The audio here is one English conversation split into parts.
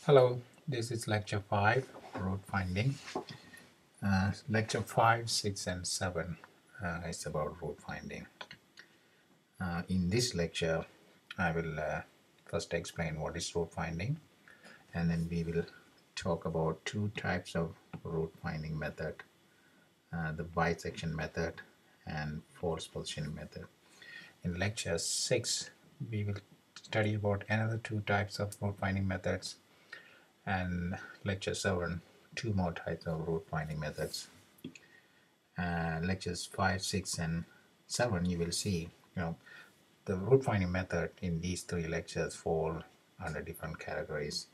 Hello, this is lecture 5, root finding. Lecture 5, 6 and 7 is about root finding. In this lecture, I will first explain what is root finding, and then we will talk about two types of root finding method, the bisection method and false positioning method. In lecture 6, we will study about another two types of root finding methods, and lecture 7, two more types of root finding methods. Lectures 5, 6 and 7 you will see the root finding method in these three lectures fall under different categories.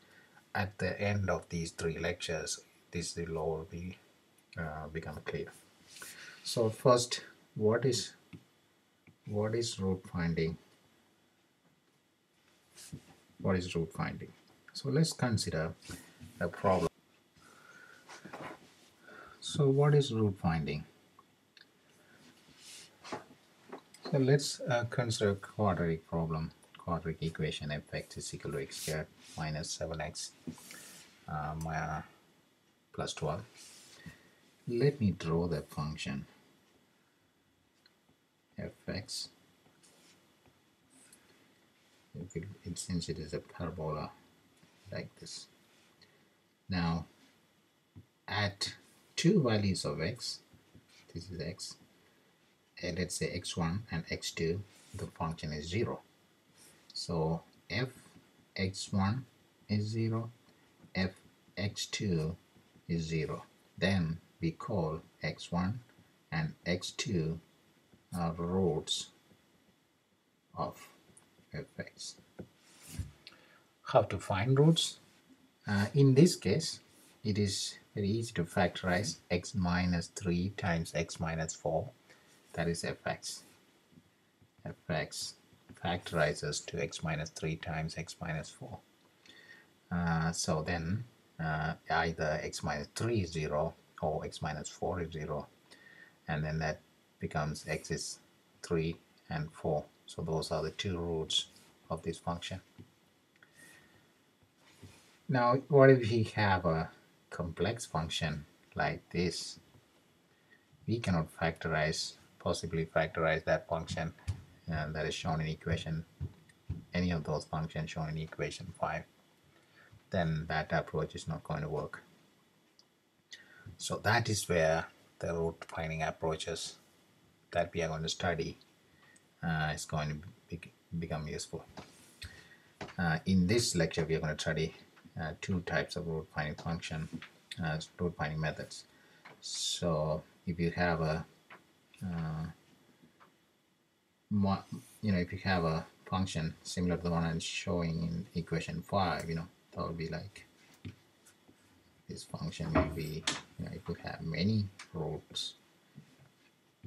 At the end of these three lectures this will all be become clear. So first, what is root finding? What is root finding? So let's consider a problem. So what is root finding? So let's consider a quadratic problem, quadratic equation f(x) is equal to x squared minus 7x plus 12. Let me draw the function f(x). Since it is a parabola like this. Now at two values of x, this is x, and let's say x1 and x2, the function is 0. So f x1 is 0, f x2 is 0. Then we call x1 and x2 are roots of fx. How to find roots? In this case, it is very easy to factorize x minus 3 times x minus 4, that is fx. fx factorizes to x minus 3 times x minus 4. So then either x minus 3 is 0 or x minus 4 is 0, and then that becomes x is 3 and 4. So those are the two roots of this function. Now what if we have a complex function like this? We cannot possibly factorize that function that is shown in equation, any of those functions shown in equation 5. Then that approach is not going to work. So that is where the root finding approaches that we are going to study is going to become useful. In this lecture we are going to study two types of root finding root finding methods. So if you have a if you have a function similar to the one I'm showing in equation 5, that would be like this function will be, it will have many roots,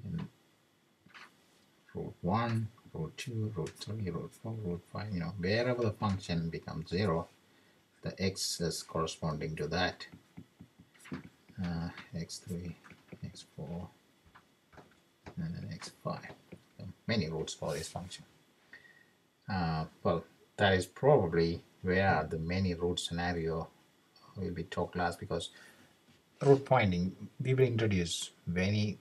in root 1, root 2, root 3, root 4, root 5, wherever the function becomes 0, the x's corresponding to that, x3, x4, and then x5. So many roots for this function. Well, that is probably where the many root scenario will be taught last, because root finding, we will introduce many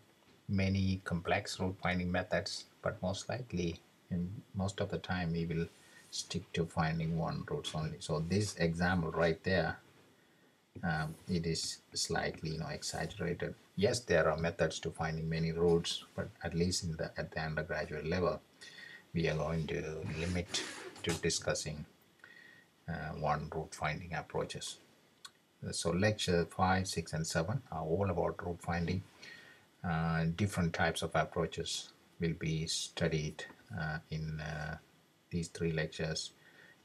complex root finding methods, but most likely in most of the time we will stick to finding one roots only. So this example right there, it is slightly exaggerated. Yes, there are methods to finding many roots, but at least at the undergraduate level we are going to limit to discussing one root finding approaches. So lecture 5, 6 and 7 are all about root finding. Different types of approaches will be studied in these three lectures.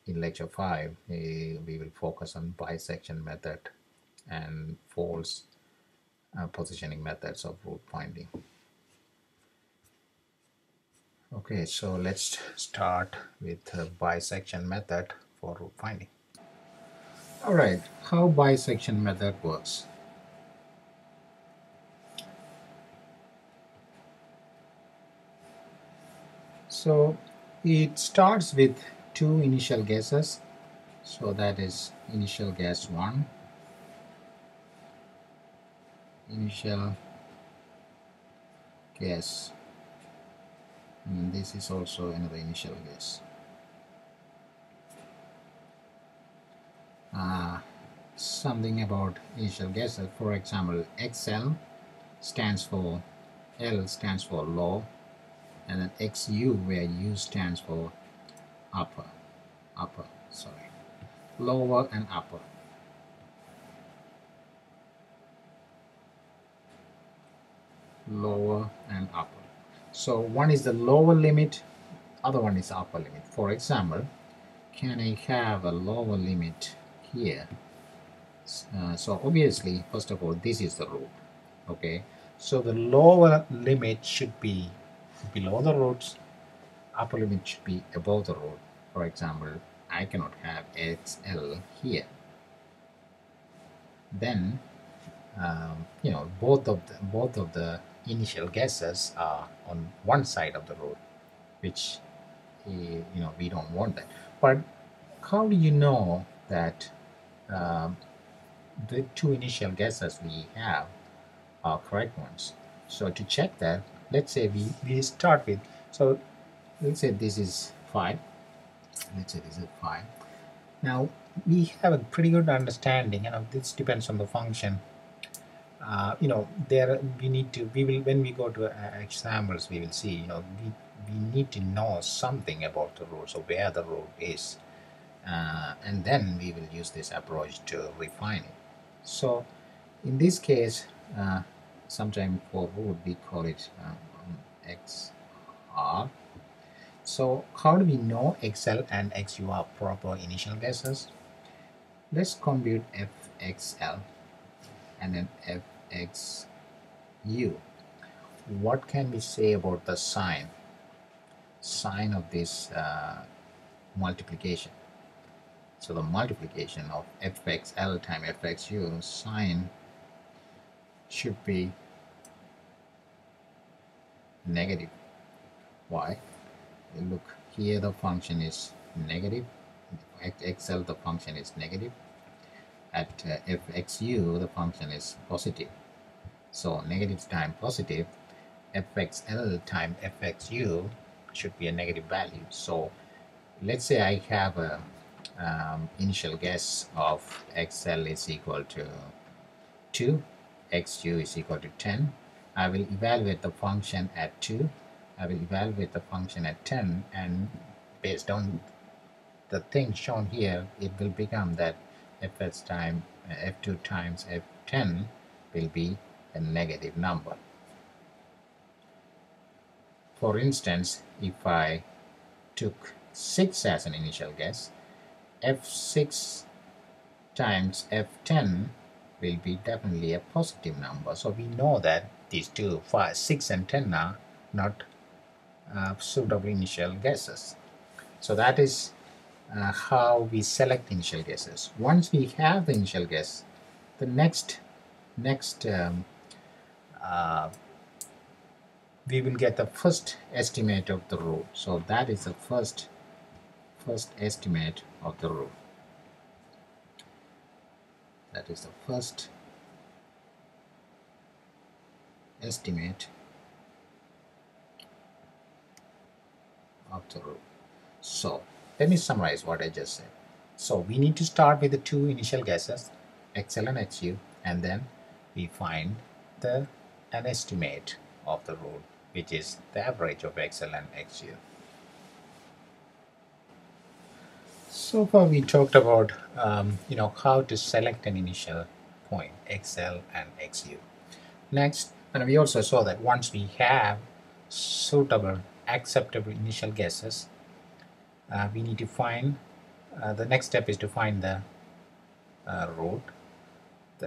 In lecture 5 we will focus on bisection method and false positioning methods of root finding. Okay, so let's start with the bisection method for root finding. Alright, how bisection method works. So it starts with two initial guesses. So that is initial guess 1, initial guess, and this is also another initial guess. Something about initial guesses. For example, XL stands for, L stands for low, and then XU where U stands for upper, lower and upper. Lower and upper. So one is the lower limit, other one is upper limit. For example, can I have a lower limit here? So obviously, first of all, this is the root. Okay, so the lower limit should be below the roots, upper limit should be above the root. For example, I cannot have XL here. Then both of the initial guesses are on one side of the road, which we don't want that. But how do you know that the two initial guesses we have are correct ones? So to check that, let's say we start with, so let's say this is 5. Let's say this is 5. Now we have a pretty good understanding, this depends on the function. There we will, when we go to examples, we will see, we need to know something about the road, so where the road is, and then we will use this approach to refine it. So in this case, sometime for road we call it XR. So how do we know XL and XU are proper initial guesses? Let's compute FXL and then FXU. What can we say about the sign of this multiplication? So the multiplication of FXL times FXU, sign should be negative. Why? Look, here the function is negative. At XL the function is negative. At FXU the function is positive. So negative times positive, FXL times FXU should be a negative value. So let's say I have a initial guess of XL is equal to 2, XU is equal to 10. I will evaluate the function at 2. I will evaluate the function at 10, and based on the thing shown here, it will become that F2 times F10 will be a negative number. For instance, if I took 6 as an initial guess, F6 times F10 will be definitely a positive number. So we know that these two, 5, 6 and 10 are not suitable initial guesses. So that is how we select initial guesses. Once we have the initial guess, the next we will get the first estimate of the root. So that is the first estimate of the root. That is the first estimate of the root. So let me summarize what I just said. So we need to start with the two initial guesses, XL and XU, and then we find an estimate of the root, which is the average of XL and XU. So far we talked about how to select an initial point, XL and XU. Next, and we also saw that once we have suitable, acceptable initial guesses, we need to find, the next step is to find the root.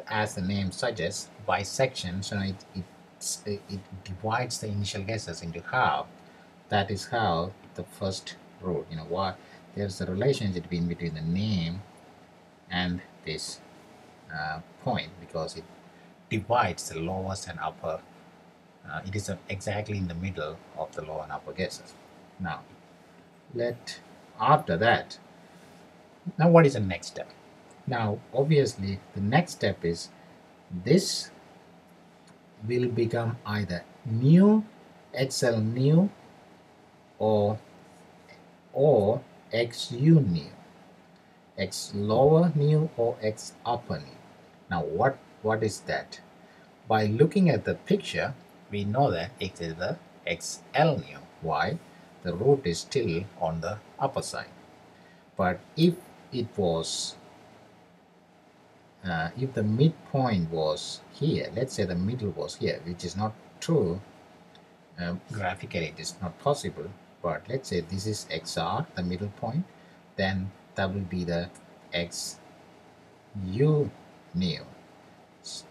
As the name suggests, bisection, so it divides the initial guesses into half. That is how the first root, what there's a relationship between the name and this point, because it divides the lowest and upper. It is exactly in the middle of the lower and upper guesses. Now, after that, Now what is the next step? Now obviously the next step is this will become either new XL new or XU new, X lower new or X upper new. Now what is that? By looking at the picture, we know that it is the XL new. Why? The root is still on the upper side. But if it was, if the midpoint was here, let's say the middle was here, which is not true, graphically it is not possible, but let's say this is XR, the middle point, then that will be the XU new,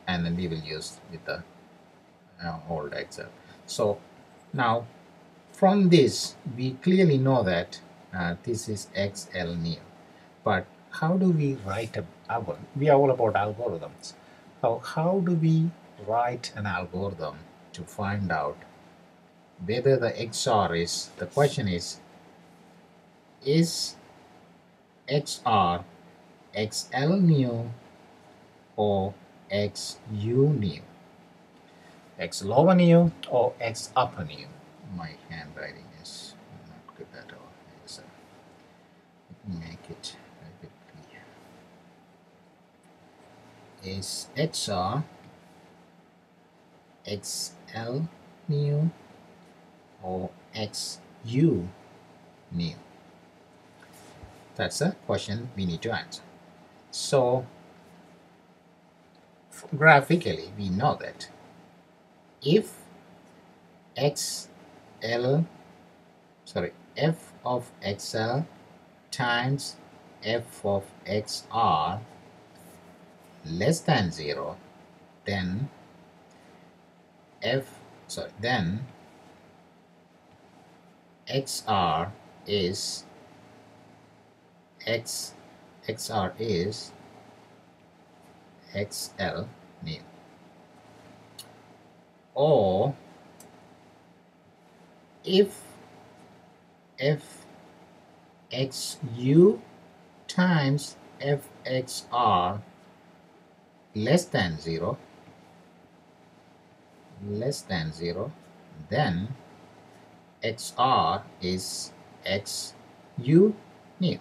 and then we will use with the old XL. So now from this we clearly know that this is XL new, but how do we write an algorithm? We are all about algorithms. How do we write an algorithm to find out whether the XR is, the question is XR XL new or XU new? X lower new or X upper new? My handwriting is not good at all. So let me make it a bit clear. Is XR XL new or XU new? That's a question we need to answer. So graphically we know that if f of XL times f of XR less than 0, then XR is XL new. Or if fxu times fxr less than 0, then XR is XU new.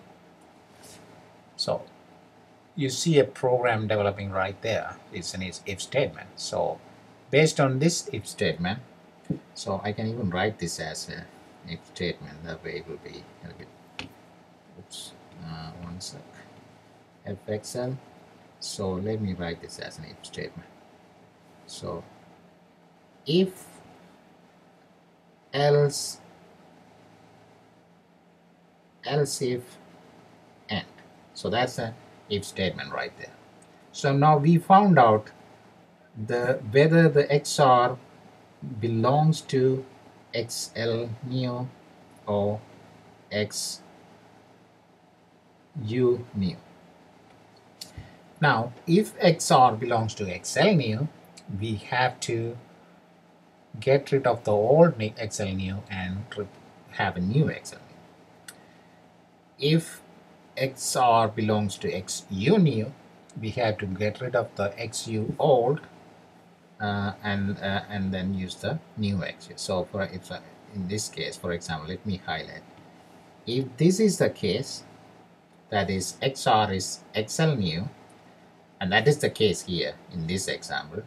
So you see a program developing right there. It's an if statement. So based on this if statement, so I can even write this as a if statement. That way it will be a little bit, oops, one sec, fxl. So let me write this as an if statement. So if else if and. So that's a if statement right there. So now we found out whether the XR belongs to XL new or XU new. Now if XR belongs to XL new, we have to get rid of the old XL new and have a new XL new. If XR belongs to XU new, we have to get rid of the XU old and then use the new XU. So for in this case, for example, let me highlight. If this is the case, that is XR is XL new, and that is the case here in this example.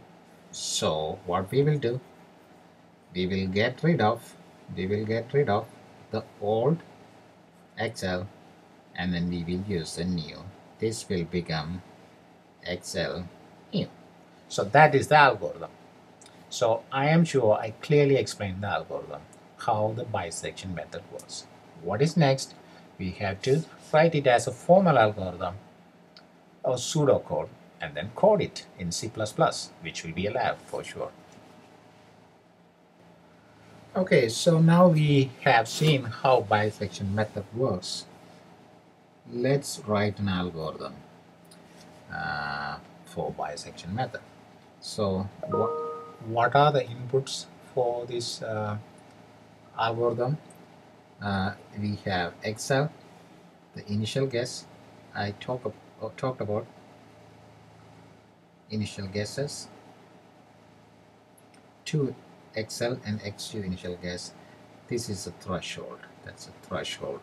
So what we will do, we will get rid of the old XL, and then we will use the new. This will become XL new. So that is the algorithm. So I am sure I clearly explained the algorithm, how the bisection method works. What is next? We have to write it as a formal algorithm or pseudocode and then code it in C++, which will be a lab for sure. Okay, so now we have seen how bisection method works. Let's write an algorithm for bisection method. So what are the inputs for this algorithm? We have XL, the initial guess, I talked about initial guesses, 2 XL and XU initial guess. This is a threshold. That's a threshold.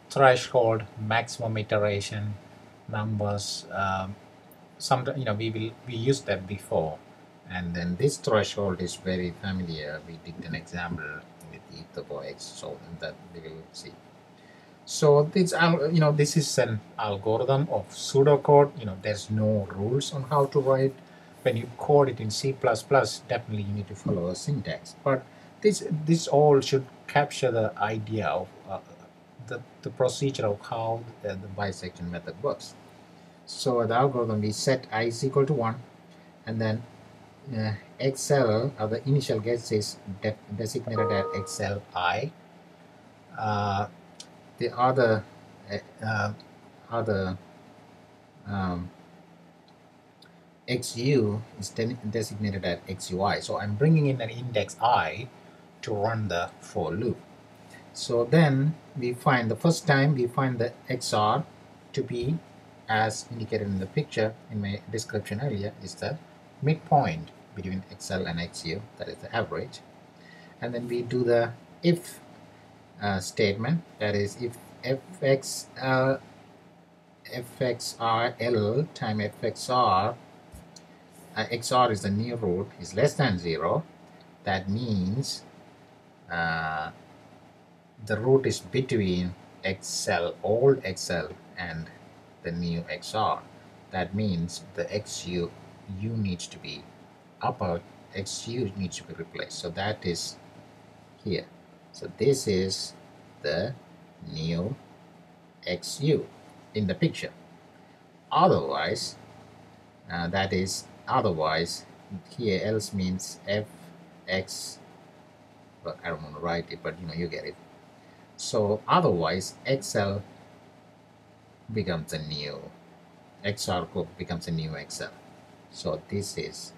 Threshold, maximum iteration, numbers. Sometimes we used that before, and then this threshold is very familiar. We did an example with the boy X, so that we will see. So this this is an algorithm of pseudocode. There's no rules on how to write. When you code it in C++, definitely you need to follow a syntax. But this all should capture the idea of the procedure of how the bisection method works. So the algorithm, we set I is equal to 1, and then XL, the initial guess is designated as XLI. The other XU is designated as XUI. So I'm bringing in an index I to run the for loop. So then we find the first time we find the XR to be, as indicated in the picture in my description earlier, is the midpoint between XL and XU, that is the average. And then we do the if statement, that is if fxrl time fxr, xr is the new root, is less than 0, that means the root is between old XL and the new XR. That means the XU needs to be upper, XU needs to be replaced. So that is here. So this is the new XU in the picture. Otherwise, here else means fx, well, I don't want to write it, but you get it. So otherwise XL becomes a new XR becomes a new XL. So this is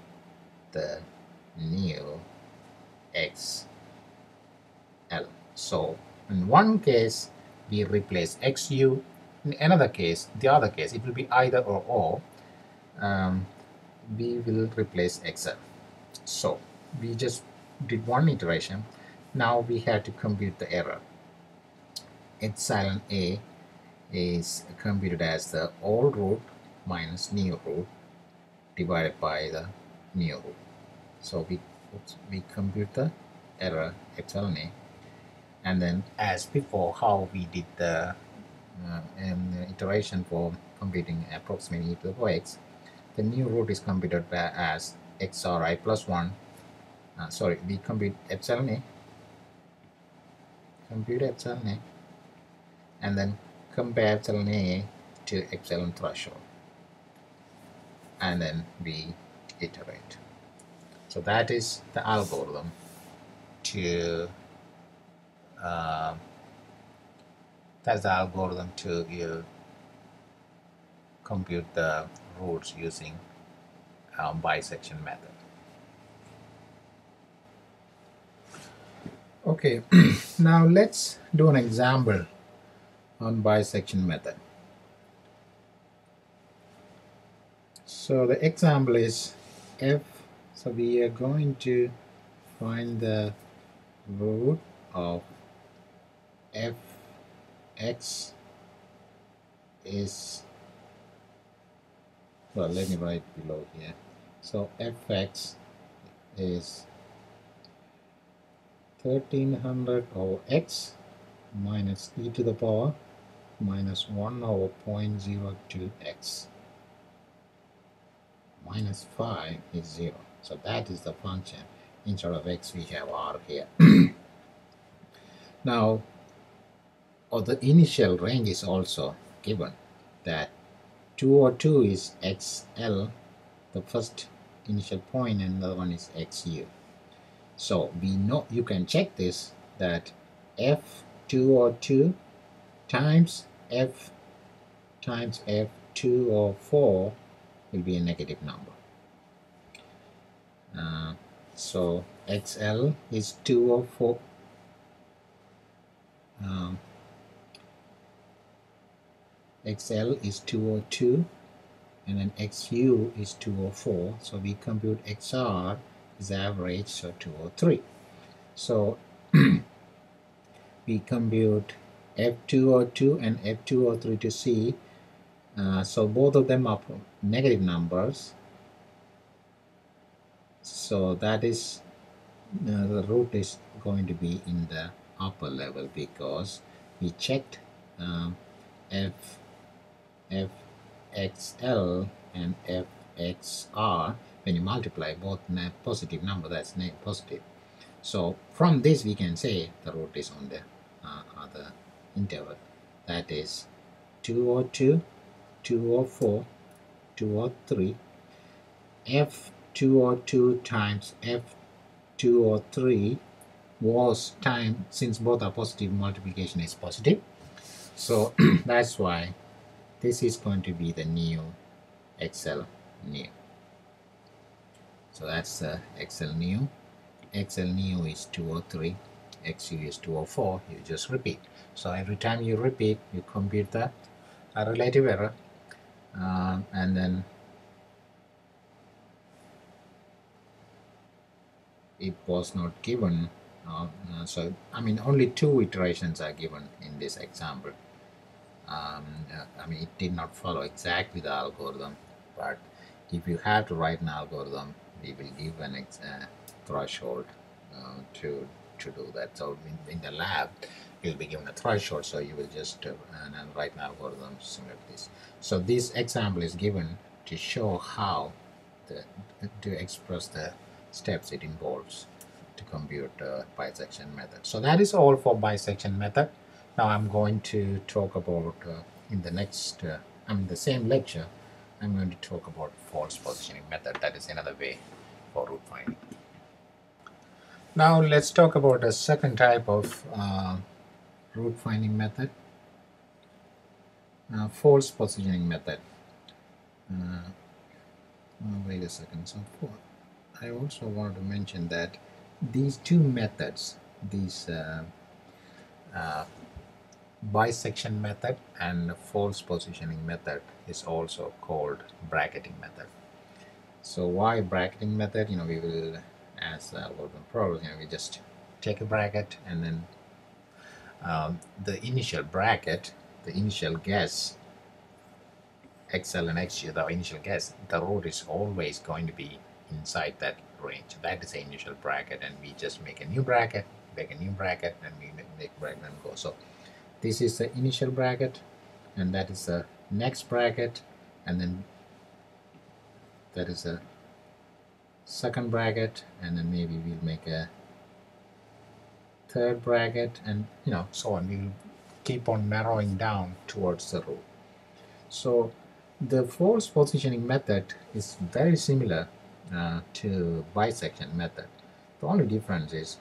the new XL. So in one case we replace XU, in another case, the other case, it will be either or, we will replace XL. So we just did one iteration. Now we have to compute the error. Epsilon A is computed as the old root minus new root divided by the new root. So we compute the error epsilon A, and then as before, how we did the iteration for computing approximately e to the power x, the new root is computed as xri plus 1. We compute epsilon A, and then compare epsilon A to epsilon threshold, and then we iterate. So that is the algorithm to compute the roots using bisection method. Okay, now let's do an example on bisection method. So the example is f. So we are going to find the root of fx is, well, let me write below here. So fx is 1300 over x minus e to the power minus 1 over 0.02x. Minus 5 is 0. So that is the function. Instead of x, we have r here. Now, the initial range is also given, that 202 is xl, the first initial point, and the other one is xu. So we know, you can check this, that f202 times f times f204 will be a negative number. So xl is 204. XL is 202, and then XU is 204. So we compute XR is average, so 203. So we compute F202 and F203 to see. So both of them are negative numbers. So that is the root is going to be in the upper level because we checked FXL and FXR. When you multiply both positive number, that's positive. So from this we can say the root is on the other interval. That is 202, 204, 203. F202 times F203 was time, since both are positive, multiplication is positive. So that's why this is going to be the new XL new. So that's the XL new. XL new is 203, XU is 204. You just repeat. So every time you repeat, you compute the relative error, and then it was not given. So I mean, only 2 iterations are given in this example. I mean, it did not follow exactly the algorithm, but if you have to write an algorithm, we will give an threshold to do that. So in the lab, you'll be given a threshold, so you will just write an algorithm similar to this. So this example is given to show how to express the steps it involves to compute bisection method. So that is all for bisection method. Now I'm going to talk about in the next, the same lecture, I'm going to talk about false positioning method. That is another way for root finding. Now let's talk about a second type of root finding method, false positioning method. Wait a second. So I also wanted to mention that these two methods, these bisection method and false positioning method, is also called bracketing method. So why bracketing method? We will, as algorithm pros, we just take a bracket and then the initial bracket, the initial guess, XL and XG, the initial guess, the root is always going to be inside that range. That is the initial bracket, and we just make a new bracket, and we make bracket and go. So this is the initial bracket, and that is the next bracket, and then that is a second bracket, and then maybe we'll make a third bracket, and so on. We'll keep on narrowing down towards the root. So the false positioning method is very similar to bisection method. The only difference is,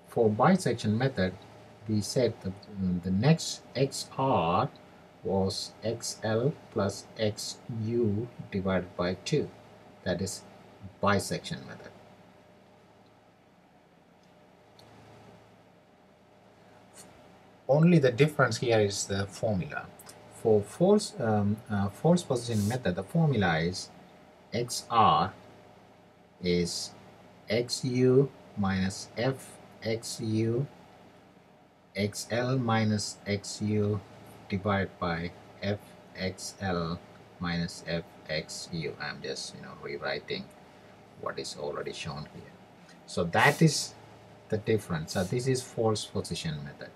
for bisection method, we said that the next XR was XL plus XU divided by 2. That is bisection method. Only the difference here is the formula. For false positioning method, the formula is XR is XU minus FXU XL minus XU divided by FXL minus FXU. I'm just rewriting what is already shown here. So that is the difference. So this is false position method.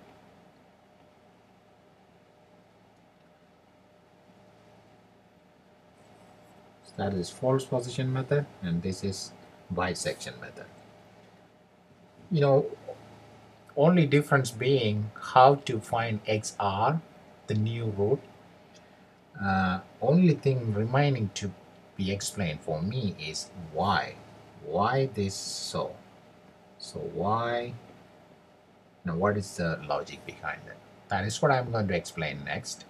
That is false position method, and this is bisection method. Only difference being how to find XR, the new root. Only thing remaining to be explained for me is why. Why this so? So why? Now what is the logic behind it? That is what I'm going to explain next.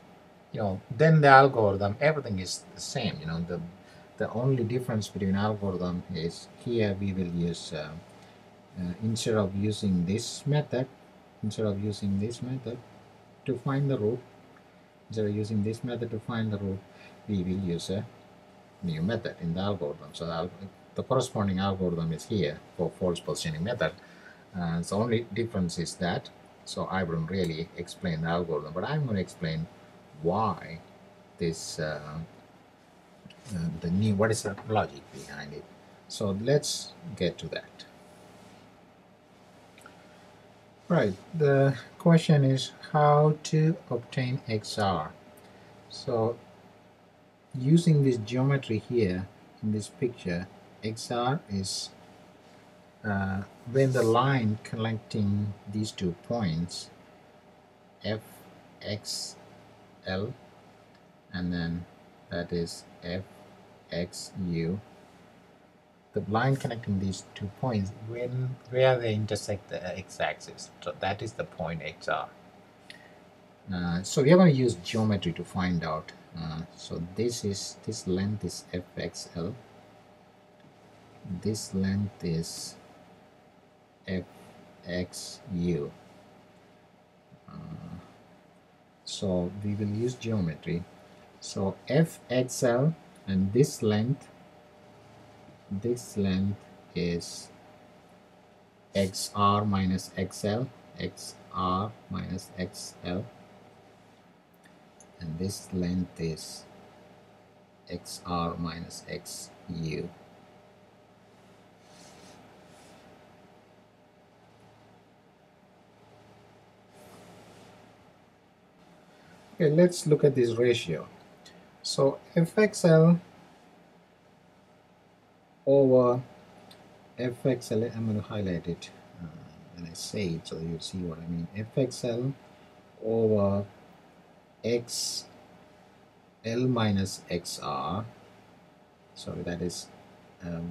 Then the algorithm, everything is the same. The only difference between algorithm is here we will use instead of using this method to find the root, instead of using this method to find the root, we will use a new method in the algorithm. So the corresponding algorithm is here for false positioning method. The only difference is that, so I wouldn't really explain the algorithm, but I'm going to explain why this what is the logic behind it. So let's get to that. Right, the question is how to obtain XR. So using this geometry here in this picture, XR is when the line connecting these 2 points f x l, and then that is f x u, the line connecting these 2 points where they intersect the x-axis, so that is the point XR. So we are going to use geometry to find out. So this length is fxl, this length is fxu. So we will use geometry. So fxl, and this length is xr minus xl, xr minus xl, and this length is xr minus xu. Okay, let's look at this ratio. So fxl over fxl, I'm going to highlight it when I say it so you see what I mean. Fxl over xl minus xr, sorry, that is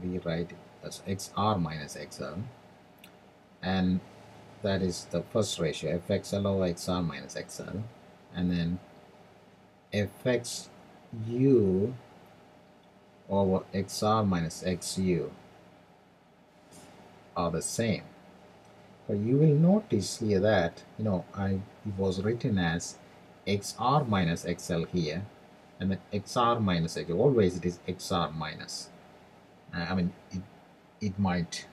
we write it as xr minus xl, and that is the first ratio, fxl over xr minus xl, and then fxu over xr minus xu are the same. But you will notice here that it was written as xr minus xl here, and then xr minus xl. Always it is xr minus. I mean, it might.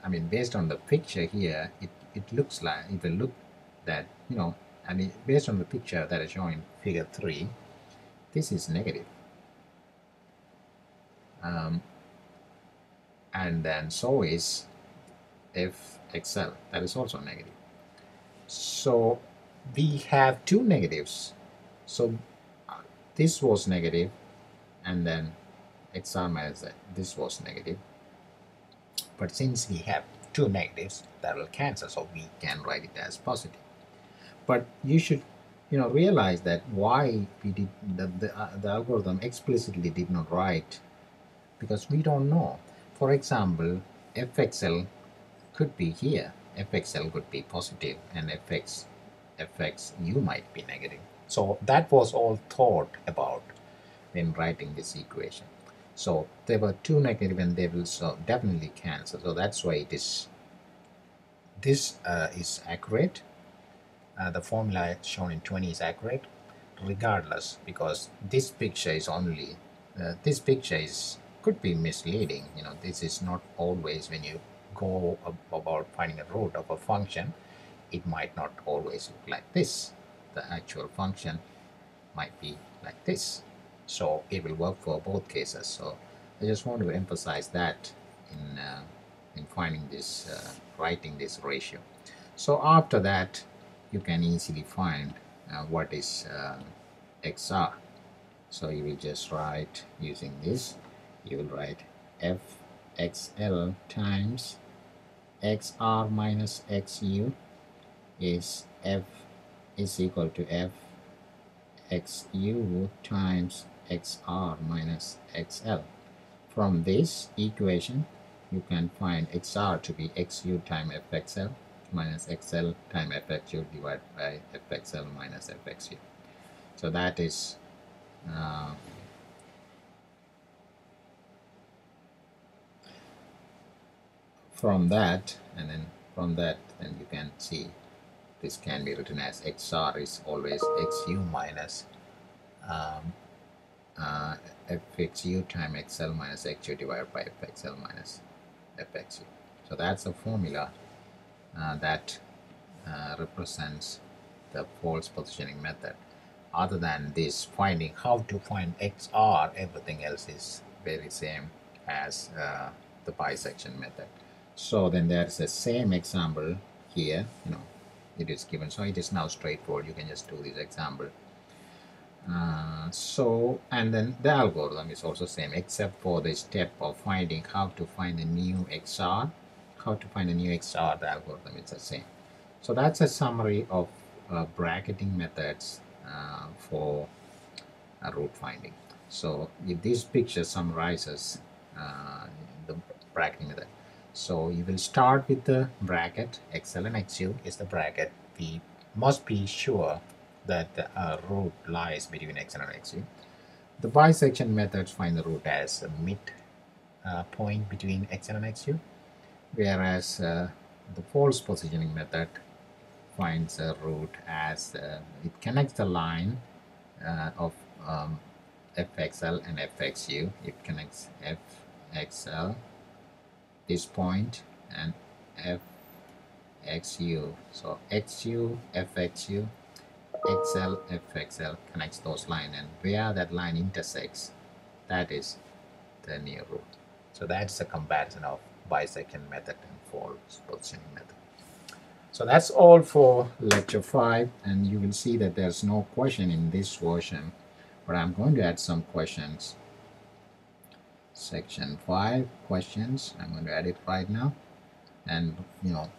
I mean, based on the picture here, it looks like it will look that I mean, based on the picture that is shown in figure 3, this is negative. And then so is fxl, that is also negative. So we have two negatives. So this was negative, and then xr minus this was negative. But since we have two negatives, that will cancel, so we can write it as positive. But you should realize that why we did the algorithm explicitly did not write, because we don't know. For example, fxl could be here, fxl could be positive, and fxu might be negative. So that was all thought about when writing this equation. So there were two negative, and they will so definitely cancel. So that's why it is this is accurate. The formula shown in 20 is accurate regardless, because this picture is only this picture is could be misleading. This is not always, when you go about finding a root of a function, it might not always look like this. The actual function might be like this, so it will work for both cases. So I just want to emphasize that in finding this writing this ratio. So after that, you can easily find what is xr. So you will just write using this, you will write fxl times xr minus xu is equal to fxu times xr minus xl. From this equation, you can find xr to be xu times fxl minus xl times fxu divided by fxl minus fxu. So that is from that, and then from that, then you can see this can be written as XR is always XU minus FXU times XL minus XU divided by FXL minus FXU. So that's a formula that represents the false positioning method. Other than this, finding how to find XR, everything else is very same as the bisection method. So then there's the same example here, it is given, so it is now straightforward. You can just do this example. And then the algorithm is also same, except for the step of finding how to find a new XR. How to find a new XR, the algorithm is the same. So that's a summary of bracketing methods for root finding. So if this picture summarizes the bracketing method. So you will start with the bracket. XL and XU is the bracket. We must be sure that the root lies between XL and XU. The bisection methods find the root as a mid point between XL and XU, whereas the false positioning method finds a root as it connects the line of FXL and FXU. It connects FXL, this point, and FXU. So XU, FXU, XL, FXL connects those lines, and where that line intersects, that is the new root. So that's a comparison of bisection method and false positioning method. So that's all for lecture 5, and you will see that there's no question in this version, but I'm going to add some questions. Section 5 questions, I'm going to add it right now, and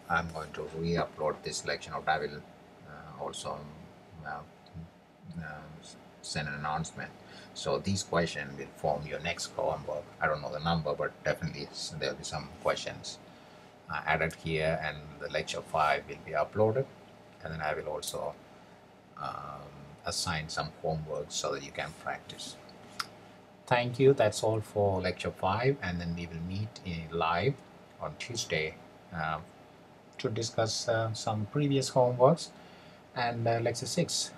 I'm going to re-upload this lecture note. I will also send an announcement. So these questions will form your next homework. I don't know the number, but definitely there will be some questions added here, and the lecture 5 will be uploaded, and then I will also assign some homework so that you can practice. Thank you. That's all for lecture 5, and then we will meet live on Tuesday to discuss some previous homeworks and lecture 6.